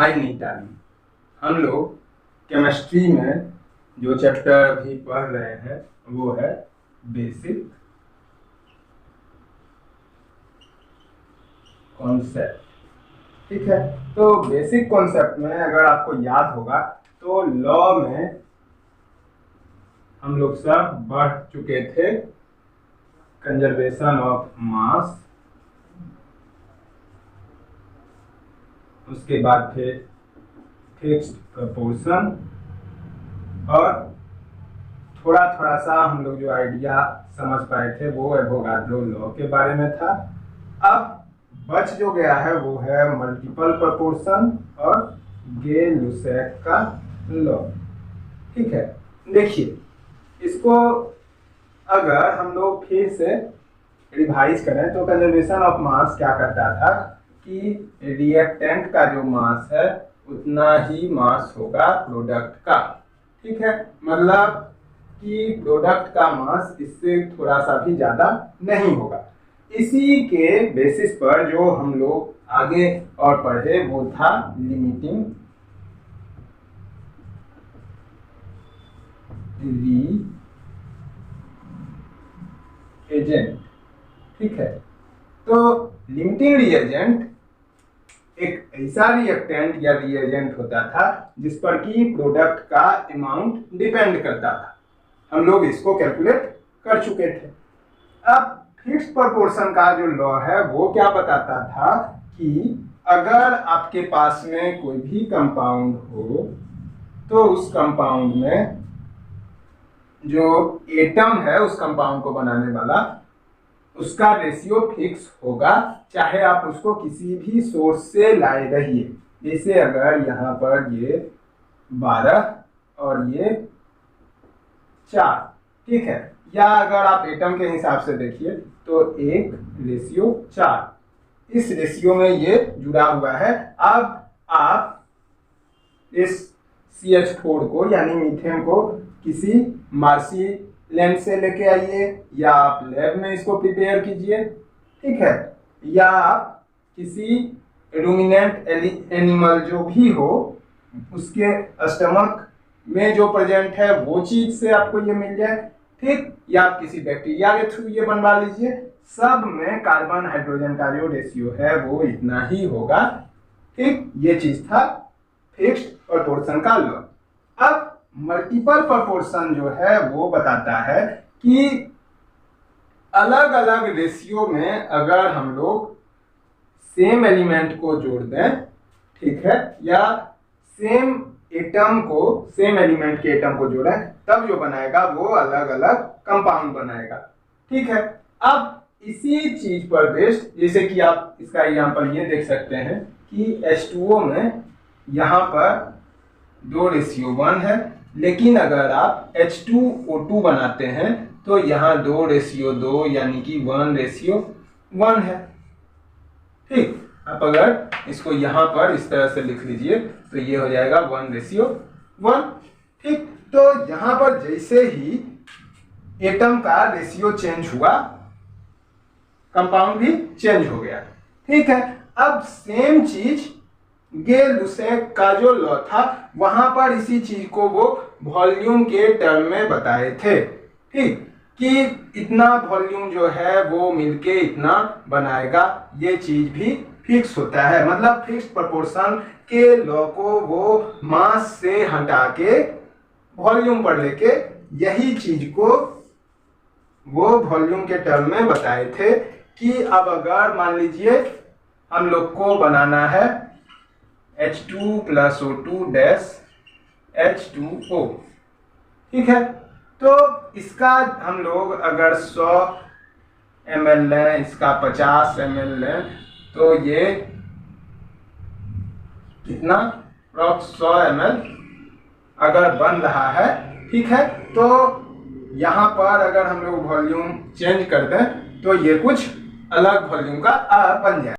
हाय नीताली, हम लोग केमिस्ट्री में जो चैप्टर अभी पढ़ रहे हैं वो है बेसिक कॉन्सेप्ट। ठीक है, तो बेसिक कॉन्सेप्ट में अगर आपको याद होगा तो लॉ में हम लोग सब बढ़ चुके थे कंजर्वेशन ऑफ मास, उसके बाद फिर फिक्स्ड प्रपोर्शन और थोड़ा थोड़ा सा हम लोग जो आइडिया समझ पाए थे वो एवोगाड्रो लॉ के बारे में था। अब बच जो गया है वो है मल्टीपल प्रपोर्शन और गे-लुसैक का लॉ। ठीक है, देखिए इसको अगर हम लोग फिर से रिवाइज करें तो कंजर्वेशन ऑफ मास क्या करता था कि रिएक्टेंट का जो मास है उतना ही मास होगा प्रोडक्ट का। ठीक है, मतलब कि प्रोडक्ट का मास इससे थोड़ा सा भी ज़्यादा नहीं होगा। इसी के बेसिस पर जो हम लोग आगे और पढ़े वो था लिमिटिंग रिएजेंट। ठीक है, तो लिमिटिंग रिएजेंट एक ऐसा रिएक्टेंट या रिएजेंट होता था जिस पर कि प्रोडक्ट का अमाउंट डिपेंड करता था। हम लोग इसको कैलकुलेट कर चुके थे। अब फिक्स्ड प्रोपोर्शन का जो लॉ है वो क्या बताता था कि अगर आपके पास में कोई भी कंपाउंड हो तो उस कंपाउंड में जो एटम है उस कंपाउंड को बनाने वाला उसका रेशियो फिक्स होगा, चाहे आप उसको किसी भी सोर्स से लाए रहिए। जैसे अगर यहाँ पर ये 12 और ये 4, ठीक है, या अगर आप एटम के हिसाब से देखिए तो 1:4, इस रेशियो में ये जुड़ा हुआ है। अब आप इस CH4 को यानी मीथेन को किसी मार्सिलेंट से लेके आइए या आप लैब में इसको प्रिपेयर कीजिए। ठीक है, या आप किसी रूमिनेंट एनिमल जो भी हो उसके स्टमक में जो प्रेजेंट है वो चीज से आपको ये मिल जाए। ठीक, या आप किसी बैक्टीरिया के थ्रू ये बनवा लीजिए। सब में कार्बन हाइड्रोजन का जो रेशियो है वो इतना ही होगा। ठीक, ये चीज था फिक्स्ड प्रोपोर्शन का लॉ। अब मल्टीपल प्रोपोर्शन जो है वो बताता है कि अलग अलग रेशियो में अगर हम लोग सेम एलिमेंट को जोड़ दें, ठीक है, या सेम एटम को सेम एलिमेंट के एटम को जोड़ें तब जो बनाएगा वो अलग अलग कंपाउंड बनाएगा। ठीक है, अब इसी चीज पर बेस्ड जैसे कि आप इसका एग्जांपल ये देख सकते हैं कि H2O में यहाँ पर 2:1 है, लेकिन अगर आप H2O2 बनाते हैं तो यहाँ 2:2 यानी कि 1:1 है। ठीक, आप अगर इसको यहाँ पर इस तरह से लिख लीजिए तो ये हो जाएगा 1:1। ठीक, तो यहाँ पर जैसे ही एटम का रेशियो चेंज हुआ कंपाउंड भी चेंज हो गया। ठीक है, अब सेम चीज गे-लुसैक का जो लॉ था वहां पर इसी चीज को वो वॉल्यूम के टर्म में बताए थे। ठीक, कि इतना वॉल्यूम जो है वो मिलके इतना बनाएगा, ये चीज भी फिक्स होता है। मतलब फिक्स प्रोपोर्शन के लॉ को वो मास से हटा के वॉल्यूम पर लेके यही चीज को वो वॉल्यूम के टर्म में बताए थे कि अब अगर मान लीजिए हम लोग को बनाना है H2 + O2 H2O। ठीक है, तो इसका हम लोग अगर 100 ml लें, इसका 50 ml लें तो ये कितना 100 ml अगर बन रहा है। ठीक है, तो यहाँ पर अगर हम लोग वॉल्यूम चेंज कर दें तो ये कुछ अलग वॉल्यूम का बन जाए।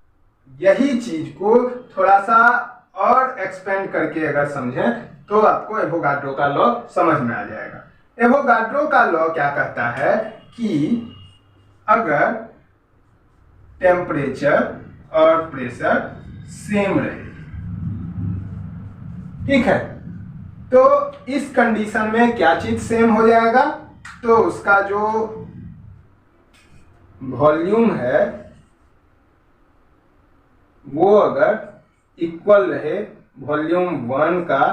यही चीज को थोड़ा सा और एक्सपेंड करके अगर समझें तो आपको एवोगाड्रो का लॉ समझ में आ जाएगा। एवोगाड्रो का लॉ क्या कहता है कि अगर टेम्परेचर और प्रेशर सेम रहे ठीक है। तो इस कंडीशन में क्या चीज सेम हो जाएगा, तो उसका जो वॉल्यूम है वो अगर इक्वल रहे, वॉल्यूम 1 का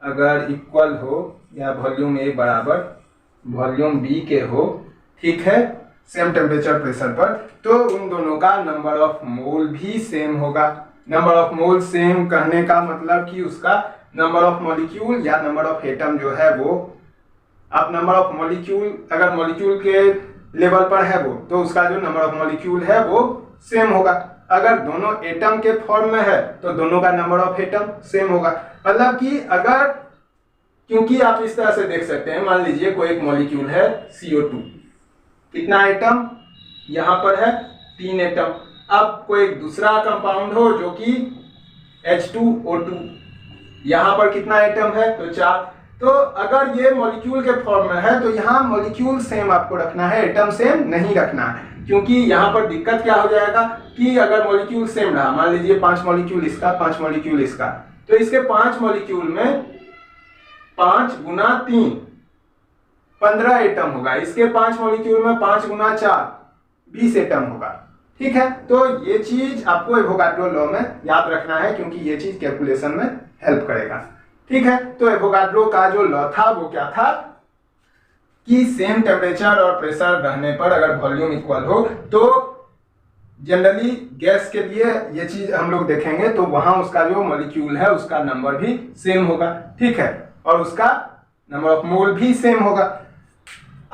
अगर इक्वल हो या वॉल्यूम ए बराबर वॉल्यूम बी के हो, ठीक है, सेम टेम्परेचर प्रेशर पर, तो उन दोनों का नंबर ऑफ मोल भी सेम होगा। नंबर ऑफ मोल सेम कहने का मतलब कि उसका नंबर ऑफ मॉलिक्यूल या नंबर ऑफ एटम जो है वो, आप नंबर ऑफ मॉलिक्यूल अगर मॉलिक्यूल के लेवल पर है वो, तो उसका जो नंबर ऑफ मॉलिक्यूल है वो सेम होगा। अगर दोनों एटम के फॉर्म में है तो दोनों का नंबर ऑफ एटम सेम होगा। मतलब कि अगर, क्योंकि आप इस तरह से देख सकते हैं, मान लीजिए कोई एक मॉलिक्यूल है CO2, कितना एटम यहां पर है, 3 एटम। अब कोई दूसरा कंपाउंड हो जो कि H2O2, यहां पर कितना एटम है, तो 4। तो अगर ये मॉलिक्यूल के फॉर्म में है तो यहाँ मॉलिक्यूल सेम आपको रखना है, एटम सेम नहीं रखना है, क्योंकि यहाँ पर दिक्कत क्या हो जाएगा कि अगर मॉलिक्यूल सेम रहा, मान लीजिए 5 मॉलिक्यूल इसका, 5 मॉलिक्यूल इसका, तो इसके 5 मॉलिक्यूल में 5 गुना 3 15 एटम होगा, इसके 5 मॉलिक्यूल में 5 गुना 4 20 एटम होगा। ठीक है, तो ये चीज आपको एवोगाड्रो लॉ में याद रखना है, क्योंकि ये चीज कैलकुलेशन में हेल्प करेगा। ठीक है, तो एवोगाड्रो का जो लॉ था वो क्या था कि सेम टेम्परेचर और प्रेशर रहने पर अगर वॉल्यूम इक्वल हो तो जनरली गैस के लिए ये चीज हम लोग देखेंगे, तो वहां उसका जो मॉलिक्यूल है उसका नंबर भी सेम होगा। ठीक है, और उसका नंबर ऑफ मोल भी सेम होगा।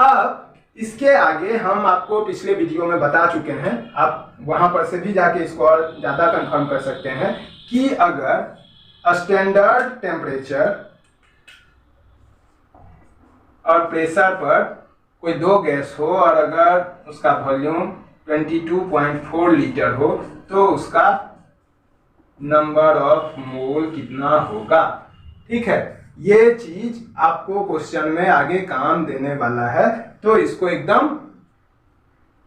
अब इसके आगे हम आपको पिछले वीडियो में बता चुके हैं, आप वहां पर से भी जाके इसको और ज्यादा कंफर्म कर सकते हैं कि अगर स्टैंडर्ड टेम्परेचर और प्रेशर पर कोई दो गैस हो और अगर उसका वॉल्यूम 22.4 लीटर हो तो उसका नंबर ऑफ मोल कितना होगा। ठीक है, ये चीज आपको क्वेश्चन में आगे काम देने वाला है, तो इसको एकदम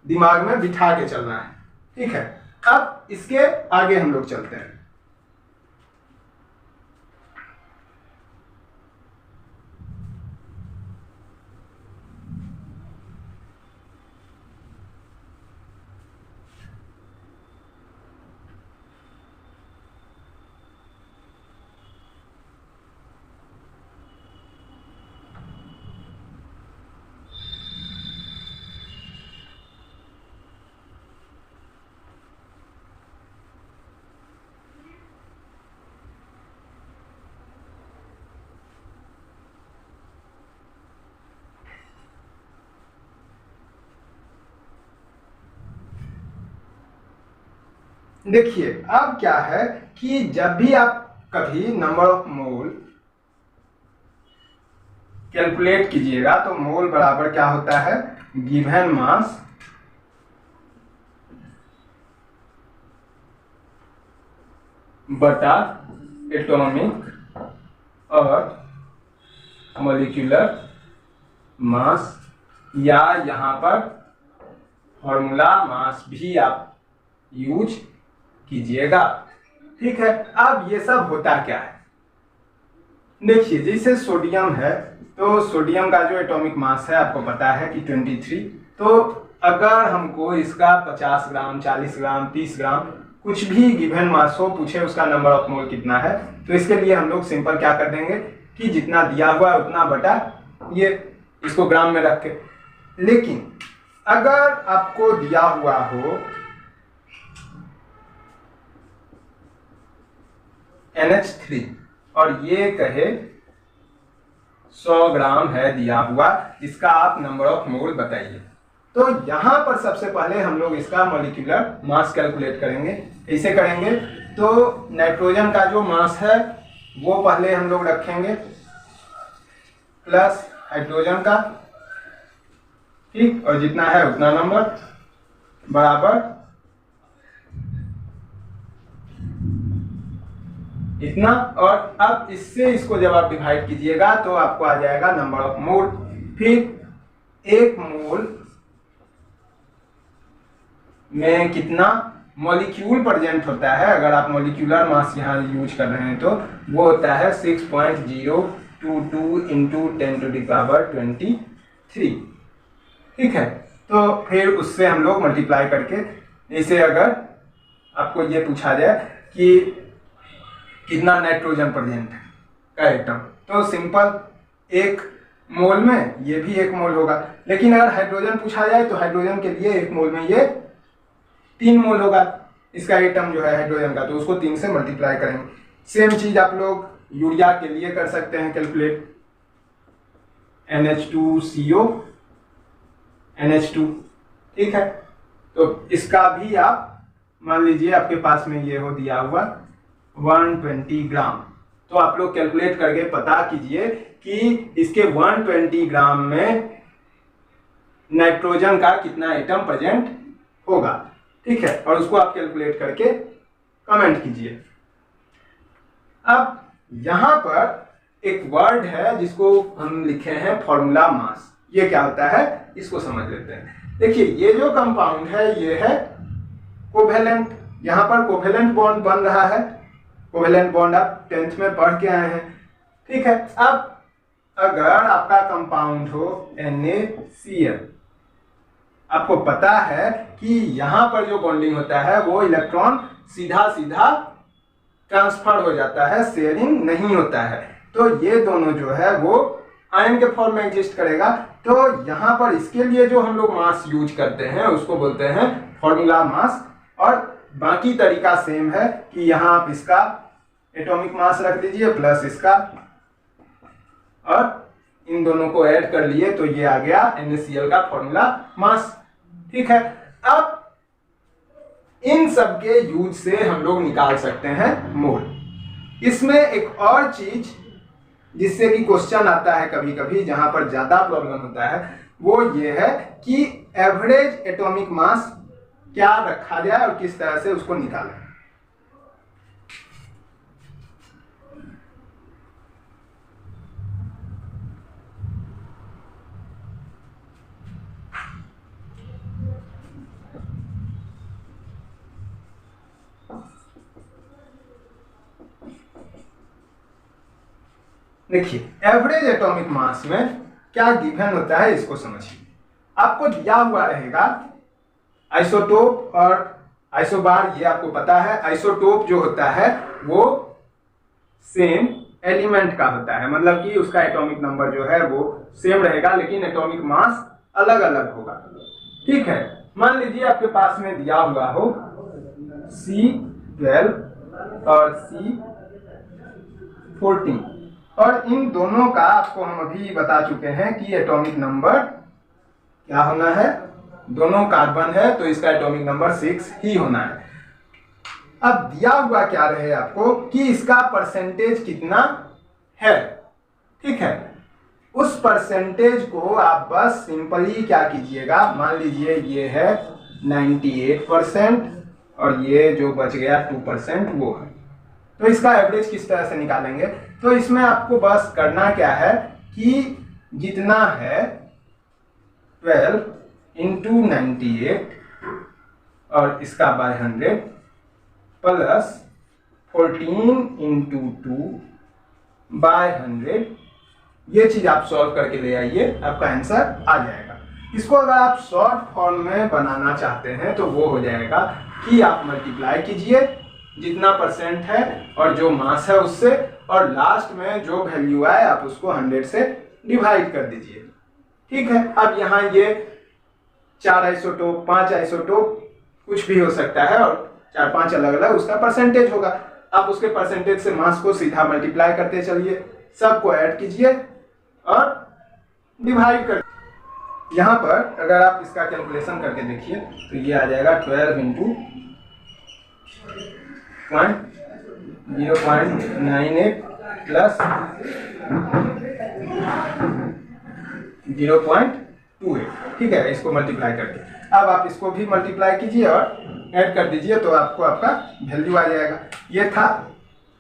दिमाग में बिठा के चलना है। ठीक है, अब इसके आगे हम लोग चलते हैं। देखिए, अब क्या है कि जब भी आप कभी नंबर ऑफ मोल कैलकुलेट कीजिएगा तो मोल बराबर क्या होता है, गिवन मास बटा एटॉमिक और मॉलिक्यूलर मास, या यहां पर फॉर्मूला मास भी आप यूज कीजिएगा। ठीक है, अब ये सब होता क्या है, देखिए जैसे सोडियम है तो सोडियम का जो एटॉमिक मास है आपको पता है कि 23। तो अगर हमको इसका 50 ग्राम 40 ग्राम 30 ग्राम कुछ भी गिवन मास हो पूछे उसका नंबर ऑफ मोल कितना है, तो इसके लिए हम लोग सिंपल क्या कर देंगे कि जितना दिया हुआ है उतना बटा ये, इसको ग्राम में रख के। लेकिन अगर आपको दिया हुआ हो NH3 और ये कहे 100 ग्राम है दिया हुआ, इसका आप नंबर ऑफ मोल बताइए, तो यहां पर सबसे पहले हम लोग इसका मॉलिक्यूलर मास कैलकुलेट करेंगे। कैसे करेंगे, तो नाइट्रोजन का जो मास है वो पहले हम लोग रखेंगे प्लस हाइड्रोजन का, ठीक, और जितना है उतना नंबर बराबर इतना, और अब इससे इसको जब आप डिवाइड कीजिएगा तो आपको आ जाएगा नंबर ऑफ मोल। फिर एक मोल में कितना मॉलिक्यूल प्रेजेंट होता है, अगर आप मॉलिक्यूलर मास यहाँ यूज कर रहे हैं तो वो होता है 6.022 इंटू 10⁻23। ठीक है, तो फिर उससे हम लोग मल्टीप्लाई करके, जैसे अगर आपको ये पूछा जाए कि कितना नाइट्रोजन प्रेजेंट है का एटम, तो सिंपल 1 मोल में ये भी 1 मोल होगा, लेकिन अगर हाइड्रोजन पूछा जाए तो हाइड्रोजन के लिए 1 मोल में ये 3 मोल होगा इसका एटम जो है हाइड्रोजन का, तो उसको 3 से मल्टीप्लाई करेंगे। सेम चीज आप लोग यूरिया के लिए कर सकते हैं कैलकुलेट, NH2CO NH2। ठीक है, तो इसका भी आप मान लीजिए आपके पास में ये हो दिया हुआ 120 ग्राम, तो आप लोग कैलकुलेट करके पता कीजिए कि इसके 120 ग्राम में नाइट्रोजन का कितना एटम प्रेजेंट होगा। ठीक है, और उसको आप कैलकुलेट करके कमेंट कीजिए। अब यहां पर एक वर्ड है जिसको हम लिखे हैं फॉर्मूला मास, ये क्या होता है इसको समझ लेते हैं। देखिए ये जो कंपाउंड है ये है कोवेलेंट, यहां पर कोवेलेंट बॉन्ड बन रहा है, कोवेलेंट बॉन्ड आप 10th में पढ़ के आए हैं। ठीक है, अब अगर आपका कंपाउंड हो NaCl, आपको पता है कि यहां पर जो बॉन्डिंग होता है वो इलेक्ट्रॉन सीधा सीधा ट्रांसफर हो जाता है, शेयरिंग नहीं होता है, तो ये दोनों जो है वो आयन के फॉर्म में एग्जिस्ट करेगा। तो यहां पर इसके लिए जो हम लोग मास यूज करते हैं उसको बोलते हैं फॉर्मूला मास, और बाकी तरीका सेम है कि यहां आप इसका एटॉमिक मास रख दीजिए प्लस इसका, और इन दोनों को ऐड कर लिए तो ये आ गया NaCl का फॉर्मूला मास। ठीक है, अब इन सब के यूज से हम लोग निकाल सकते हैं मोल। इसमें एक और चीज जिससे कि क्वेश्चन आता है कभी कभी, जहां पर ज्यादा प्रॉब्लम होता है, वो ये है कि एवरेज एटॉमिक मास क्या रखा जाए और किस तरह से उसको निकालें। देखिए एवरेज एटॉमिक मास में क्या गिवन होता है इसको समझिए। आपको दिया हुआ रहेगा आइसोटोप और आइसोबार, ये आपको पता है। आइसोटोप जो होता है वो सेम एलिमेंट का होता है, मतलब कि उसका एटॉमिक नंबर जो है वो सेम रहेगा लेकिन एटॉमिक मास अलग अलग होगा। ठीक है, मान लीजिए आपके पास में दिया हुआ हो C12 और C14, और इन दोनों का आपको हम अभी बता चुके हैं कि एटॉमिक नंबर क्या होना है, दोनों कार्बन है तो इसका एटॉमिक नंबर 6 ही होना है। अब दिया हुआ क्या रहे आपको कि इसका परसेंटेज कितना है। ठीक है, उस परसेंटेज को आप बस सिंपली क्या कीजिएगा, मान लीजिए ये है 98% और ये जो बच गया 2% वो है, तो इसका एवरेज किस तरह से निकालेंगे। तो इसमें आपको बस करना क्या है कि जितना है 12 इंटू 98 और इसका बाय 100 प्लस 14 इंटू 2 बाय 100, ये चीज आप सॉल्व करके ले आइए, आपका आंसर आ जाएगा। इसको अगर आप शॉर्ट फॉर्म में बनाना चाहते हैं तो वो हो जाएगा कि आप मल्टीप्लाई कीजिए जितना परसेंट है और जो मास है उससे, और लास्ट में जो वैल्यू आए आप उसको 100 से डिवाइड कर दीजिए। ठीक है, अब यहाँ ये 4 आइसोटोप 5 आइसोटोप कुछ भी हो सकता है और 4-5 अलग अलग उसका परसेंटेज होगा। आप उसके परसेंटेज से मास को सीधा मल्टीप्लाई करते चलिए, सबको ऐड कीजिए और डिवाइड कर। यहाँ पर अगर आप इसका कैलकुलेशन करके देखिए तो ये आ जाएगा 12 इंटू 0.98 प्लस 0.28। ठीक है, इसको मल्टीप्लाई करके अब आप इसको भी मल्टीप्लाई कीजिए और ऐड कर दीजिए तो आपको आपका वैल्यू आ जाएगा। ये था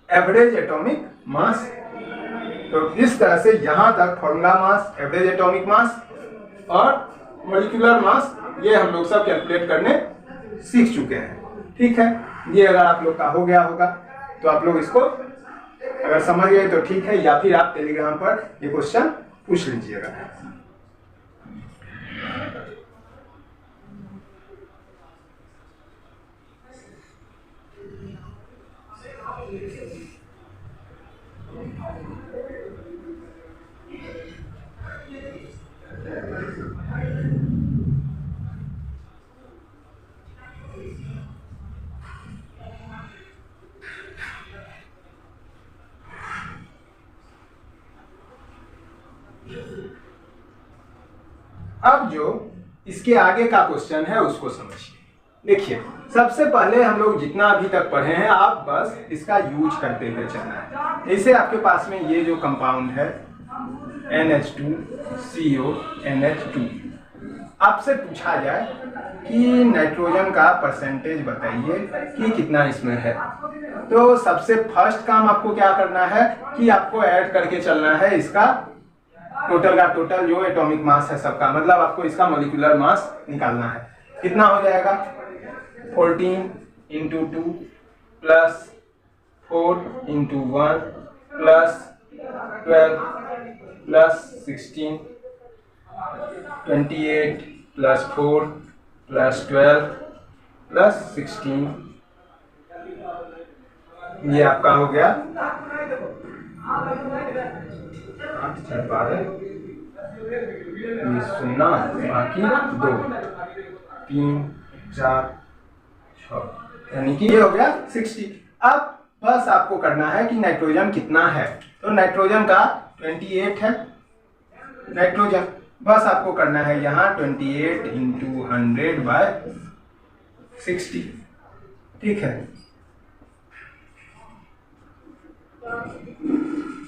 एवरेज एटॉमिक मास। तो इस तरह से यहाँ तक formula mass, average atomic mass और मॉलिक्यूलर मास ये हम लोग सब कैलकुलेट करने सीख चुके हैं। ठीक है, ये अगर आप लोग का हो गया होगा तो आप लोग इसको अगर समझ गए तो ठीक है, या फिर आप टेलीग्राम पर ये क्वेश्चन पूछ लीजिएगा। अब जो इसके आगे का क्वेश्चन है उसको समझिए। देखिए, सबसे पहले हम लोग जितना अभी तक पढ़े हैं आप बस इसका यूज करते हुए चलना है। जैसे आपके पास में ये जो कंपाउंड है NH2CONH2, आपसे पूछा जाए कि नाइट्रोजन का परसेंटेज बताइए कि कितना इसमें है, तो सबसे फर्स्ट काम आपको क्या करना है कि आपको ऐड करके चलना है इसका टोटल का टोटल जो एटॉमिक मास है सबका, मतलब आपको इसका मॉलिक्यूलर मास निकालना है। कितना हो जाएगा 14 × 2 plus 4 × 1 plus 12 plus 16 28 plus 4 plus 12 plus 16, ये आपका हो गया 8 × 12, ये 0 बाकी 2 3 4 6, यानी कि ये हो गया 60। अब बस आपको करना है कि नाइट्रोजन कितना है, तो नाइट्रोजन का 28 है नाइट्रोजन, बस आपको करना है यहाँ 28 × 100/60, ठीक है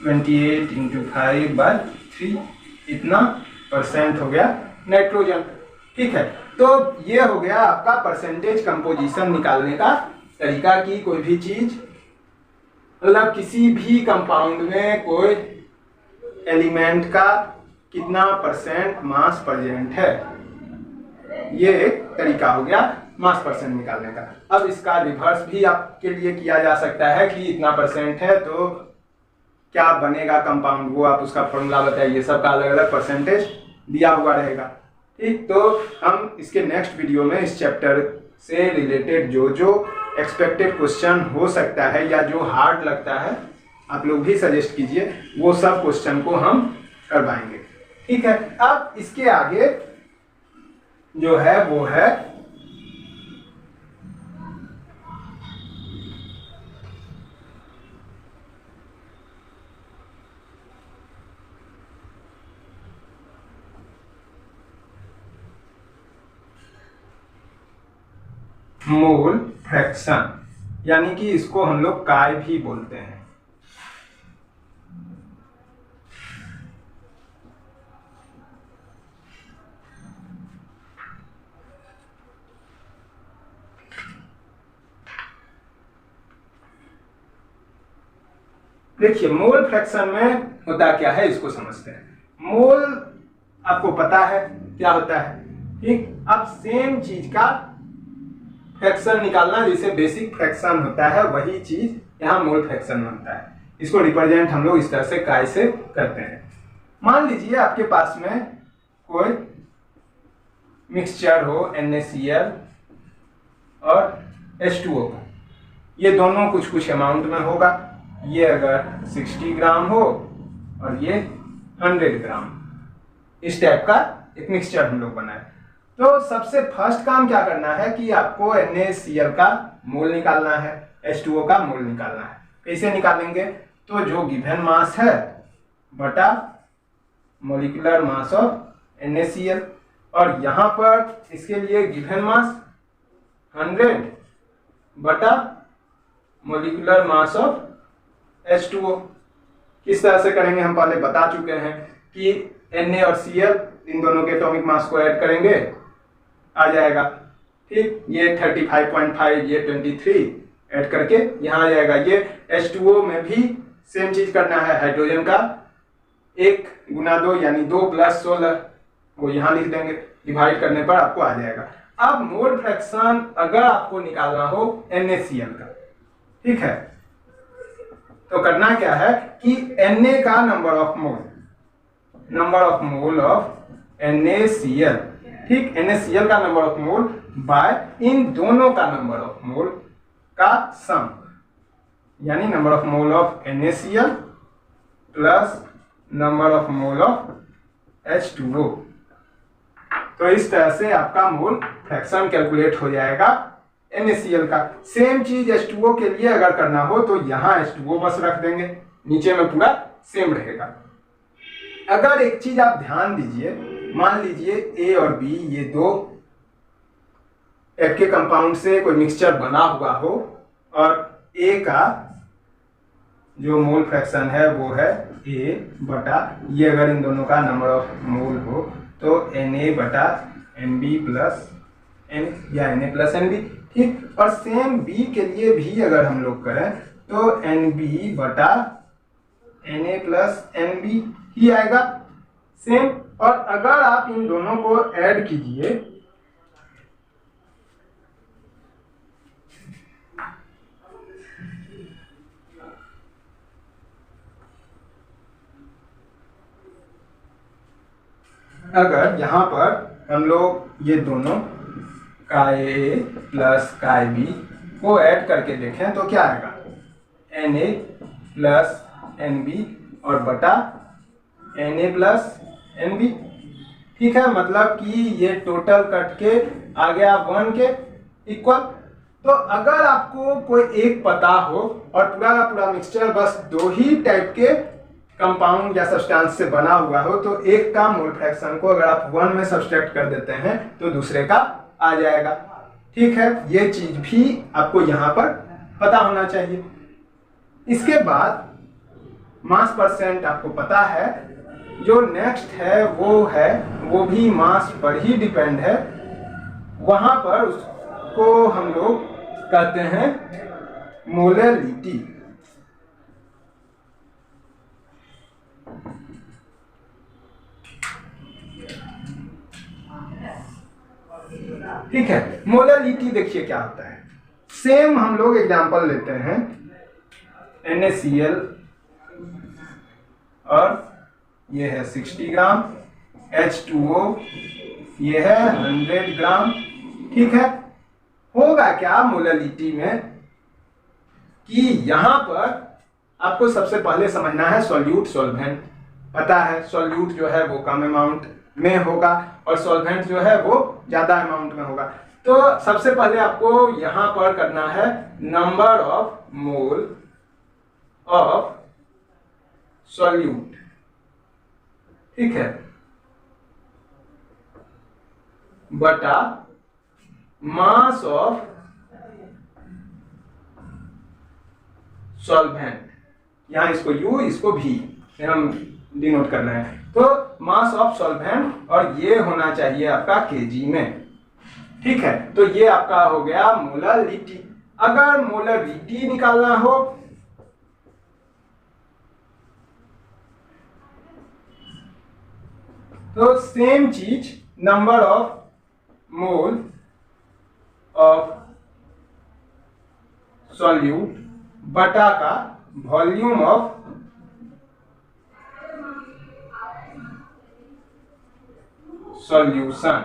28 × 5/3, इतना परसेंट हो गया नाइट्रोजन, ठीक है। तो ये हो गया आपका परसेंटेज कंपोजिशन निकालने का तरीका कि कोई भी चीज, मतलब किसी भी कंपाउंड में कोई एलिमेंट का कितना परसेंट मास प्रेजेंट है, ये एक तरीका हो गया मास परसेंट निकालने का। अब इसका रिवर्स भी आपके लिए किया जा सकता है कि इतना परसेंट है तो क्या बनेगा कंपाउंड, वो आप उसका फॉर्मूला बताइए, सबका अलग अलग परसेंटेज दिया हुआ रहेगा, ठीक। तो हम इसके नेक्स्ट वीडियो में इस चैप्टर से रिलेटेड जो जो एक्सपेक्टेड क्वेश्चन हो सकता है या जो हार्ड लगता है आप लोग भी सजेस्ट कीजिए, वो सब क्वेश्चन को हम करवाएंगे, ठीक है। अब इसके आगे जो है वो है मोल फ्रैक्शन, यानी कि इसको हम लोग काय भी बोलते हैं। देखिए, मोल फ्रैक्शन में होता क्या है इसको समझते हैं। मोल आपको पता है क्या होता है, ठीक। अब सेम चीज का फ्रैक्शन निकालना, जैसे बेसिक फ्रैक्शन होता है वही चीज यहाँ मोल फ्रैक्शन में होता है। इसको रिप्रेजेंट हम लोग इस तरह से काय से करते हैं। मान लीजिए आपके पास में कोई मिक्सचर हो NaCl और H2O का, ये दोनों कुछ कुछ अमाउंट में होगा। ये अगर 60 ग्राम हो और ये 100 ग्राम, इस टाइप का एक मिक्सचर हम लोग बनाए, तो सबसे फर्स्ट काम क्या करना है कि आपको NaCl का मोल निकालना है, H2O का मोल निकालना है। कैसे निकालेंगे, तो जो गिवन मास है बटा मॉलिक्यूलर मास ऑफ NaCl, और यहाँ पर इसके लिए गिवन मास 100 बटा मॉलिक्यूलर मास ऑफ H2O। किस तरह से करेंगे हम पहले बता चुके हैं कि Na और Cl इन दोनों के एटॉमिक मास को ऐड करेंगे, आ जाएगा, ठीक। ये 35.5, ये 23 ऐड करके यहाँ आ जाएगा। ये H2O में भी सेम चीज करना है, हाइड्रोजन का 1 × 2 यानी 2 + 16 वो यहाँ लिख देंगे, डिवाइड करने पर आपको आ जाएगा। अब मोल फ्रैक्शन अगर आपको निकालना हो NaCl का, ठीक है, तो करना क्या है कि Na का number of mole of NaCl, ठीक, NaCl का नंबर ऑफ मोल बाय इन दोनों का नंबर ऑफ मोल का सम, यानी number of mole of NaCl plus number of mole of H2O। तो इस तरह से आपका मोल फ्रैक्शन कैलकुलेट हो जाएगा NaCl का। सेम चीज H2O के लिए अगर करना हो तो यहाँ H2O बस रख देंगे, नीचे में पूरा सेम रहेगा। अगर एक चीज आप ध्यान दीजिए, मान लीजिए A और B ये दो टाइप के कंपाउंड से कोई मिक्सचर बना हुआ हो और A का जो मोल फ्रैक्शन है वो है A बटा, ये अगर इन दोनों का नंबर ऑफ मोल हो तो Na बटा Nb प्लस N या Na प्लस Nb, ठीक। और सेम B के लिए भी अगर हम लोग करें तो Nb बटा Na प्लस Nb ही आएगा सेम। और अगर आप इन दोनों को ऐड कीजिए अगर यहाँ पर हम लोग ये दोनों का A प्लस का B को ऐड करके देखें तो क्या आएगा, Na प्लस Nb और बटा Na प्लस Nb, ठीक है। मतलब कि ये टोटल कट के आ गया 1 के इक्वल। तो अगर आपको कोई एक पता हो और पूरा का पूरा मिक्सचर बस दो ही टाइप के कंपाउंड या सब्सटेंस से बना हुआ हो तो एक का मोल फ्रैक्शन को अगर आप 1 में सब्सट्रैक्ट कर देते हैं तो दूसरे का आ जाएगा, ठीक है। ये चीज भी आपको यहाँ पर पता होना चाहिए। इसके बाद मास परसेंट आपको पता है, जो नेक्स्ट है वो भी मास पर ही डिपेंड है। वहां पर उसको हम लोग कहते हैं मोलैलिटी, ठीक है। मोलैलिटी देखिए क्या होता है। सेम हम लोग एग्जांपल लेते हैं NaCl और ये है 60 ग्राम, H2O ये है 100 ग्राम, ठीक है। होगा क्या मोलैलिटी में कि यहां पर आपको सबसे पहले समझना है सॉल्यूट सॉल्वेंट। पता है सॉल्यूट जो है वो कम अमाउंट में होगा और सॉल्वेंट जो है वो ज्यादा अमाउंट में होगा। तो सबसे पहले आपको यहां पर करना है number of mole of solute, ठीक है, बटा मास ऑफ सॉल्वेंट। यहां इसको U इसको V हम डिनोट करना है। तो मास ऑफ सॉल्वेंट और ये होना चाहिए आपका kg में, ठीक है। तो ये आपका हो गया मोलैलिटी। अगर मोलैलिटी निकालना हो तो सेम चीज number of mole of solute बटा का वॉल्यूम ऑफ सॉल्यूशन,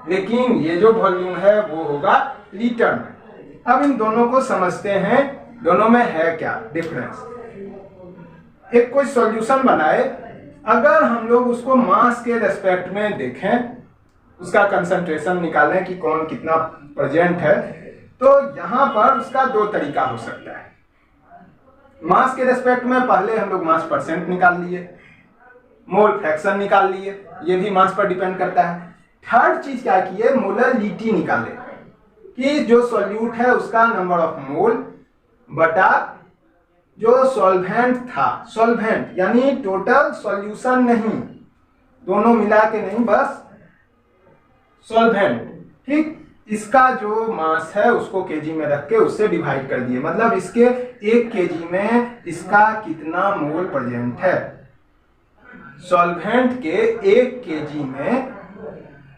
लेकिन ये जो वॉल्यूम है वो होगा लीटर में। अब इन दोनों को समझते हैं, दोनों में है क्या डिफरेंस। एक कोई सॉल्यूशन बनाए, अगर हम लोग उसको मास के रेस्पेक्ट में देखें, उसका कंसंट्रेशन निकालें कि कौन कितना प्रेजेंट है, तो यहां पर उसका दो तरीका हो सकता है। मास के रेस्पेक्ट में पहले हम लोग मास परसेंट निकाल लिए, मोल फ्रैक्शन निकाल लिए, ये भी मास पर डिपेंड करता है। थर्ड चीज क्या की है, मोलैलिटी निकाले कि जो सॉल्यूट है उसका नंबर ऑफ मोल बटा जो सॉल्वेंट था, सॉल्वेंट यानी टोटल सॉल्यूशन नहीं, दोनों मिला के नहीं, बस सॉल्वेंट, ठीक। इसका जो मास है उसको केजी में रख के उससे डिवाइड कर दिए, मतलब इसके 1 केजी में इसका कितना मोल प्रेजेंट है। सॉल्वेंट के 1 केजी में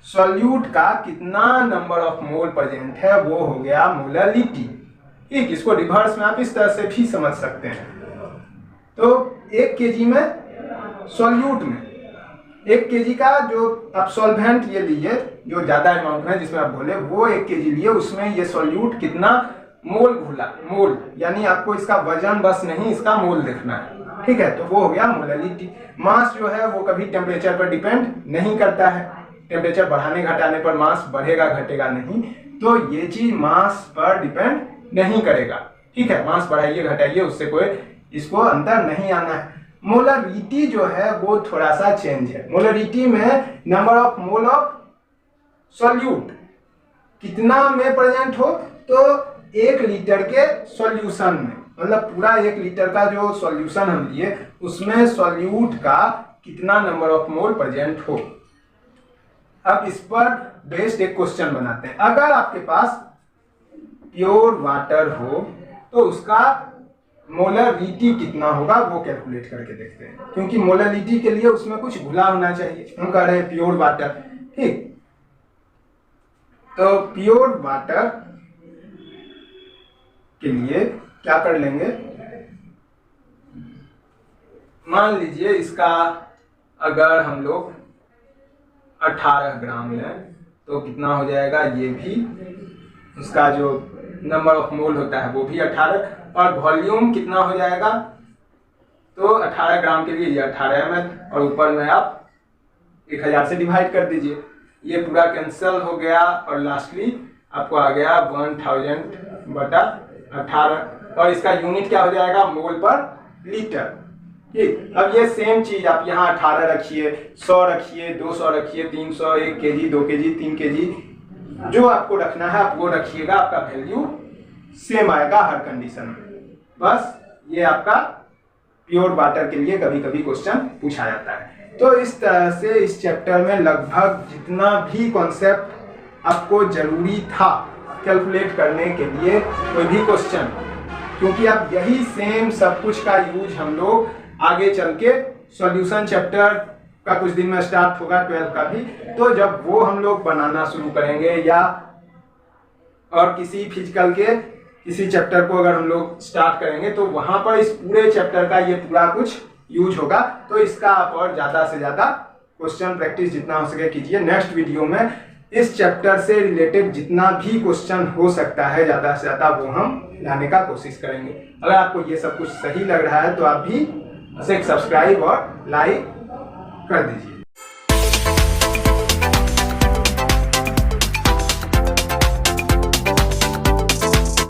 सॉल्यूट का कितना नंबर ऑफ मोल प्रेजेंट है वो हो गया मोलरिटी। ठीक, इसको रिवर्स में आप इस तरह से भी समझ सकते हैं। तो 1 kg में सॉल्यूट में 1 kg का जो आप सॉल्वेंट ये लिए, जो ज्यादा अमाउंट है जिसमें आप बोले वो 1 kg लिए, उसमें ये सॉल्यूट कितना मोल घुला, मोल यानी आपको इसका वजन बस नहीं, इसका मोल देखना है। ठीक है, तो वो हो गया मोलरिटी। मास जो है वो कभी टेम्परेचर पर डिपेंड नहीं करता है, टेम्परेचर बढ़ाने घटाने पर मास बढ़ेगा घटेगा नहीं, तो ये चीज मास पर डिपेंड नहीं करेगा। ठीक है, मास बढ़ाइए घटाइए उससे कोई इसको अंतर नहीं आना है। मोलरिटी जो है वो थोड़ा सा चेंज है। मोलरिटी में number of mole of solute कितना में प्रेजेंट हो, तो 1 लीटर के सॉल्यूशन में, मतलब पूरा 1 लीटर का जो सॉल्यूशन हम लिए उसमें सॉल्यूट का कितना नंबर ऑफ मोल प्रेजेंट हो। अब इस पर बेस्ड एक क्वेश्चन बनाते हैं। अगर आपके पास प्योर वाटर हो तो उसका मोलरिटी कितना होगा वो कैलकुलेट करके देखते हैं, क्योंकि मोलरिटी के लिए उसमें कुछ घुला होना चाहिए। हम कह रहे हैं प्योर वाटर। ठीक, तो प्योर वाटर के लिए क्या कर लेंगे, मान लीजिए इसका अगर हम लोग 18 ग्राम लें तो कितना हो जाएगा, ये भी उसका जो नंबर ऑफ मोल होता है वो भी 18, और वॉल्यूम कितना हो जाएगा, तो 18 ग्राम के लिए ये 18 ml, और ऊपर में आप 1000 से डिवाइड कर दीजिए, ये पूरा कैंसिल हो गया, और लास्टली आपको आ गया 1000/18, और इसका यूनिट क्या हो जाएगा, मोल पर लीटर। ठीक, अब ये सेम चीज आप यहाँ 18 रखिए, 100 रखिए, 200 रखिए, 300, 1 kg, 2 kg, 3 kg, जो आपको रखना है आप वो रखिएगा, आपका वैल्यू सेम आएगा हर कंडीशन में। बस ये आपका प्योर वाटर के लिए कभी कभी क्वेश्चन पूछा जाता है। तो इस तरह से इस चैप्टर में लगभग जितना भी कॉन्सेप्ट आपको जरूरी था कैलकुलेट करने के लिए कोई भी क्वेश्चन, क्योंकि अब यही सेम सब कुछ का यूज हम लोग आगे चल के सॉल्यूशन चैप्टर का कुछ दिन में स्टार्ट होगा 12 का भी, तो जब वो हम लोग बनाना शुरू करेंगे या और किसी फिजिकल के किसी चैप्टर को अगर हम लोग स्टार्ट करेंगे तो वहां पर इस पूरे चैप्टर का ये पूरा कुछ यूज होगा। तो इसका आप और ज्यादा से ज्यादा क्वेश्चन प्रैक्टिस जितना हो सके कीजिए। नेक्स्ट वीडियो में इस चैप्टर से रिलेटेड जितना भी क्वेश्चन हो सकता है ज्यादा से ज्यादा वो हम लाने का कोशिश करेंगे। अगर आपको ये सब कुछ सही लग रहा है तो आप भी इसे सब्सक्राइब और लाइक कर दीजिए।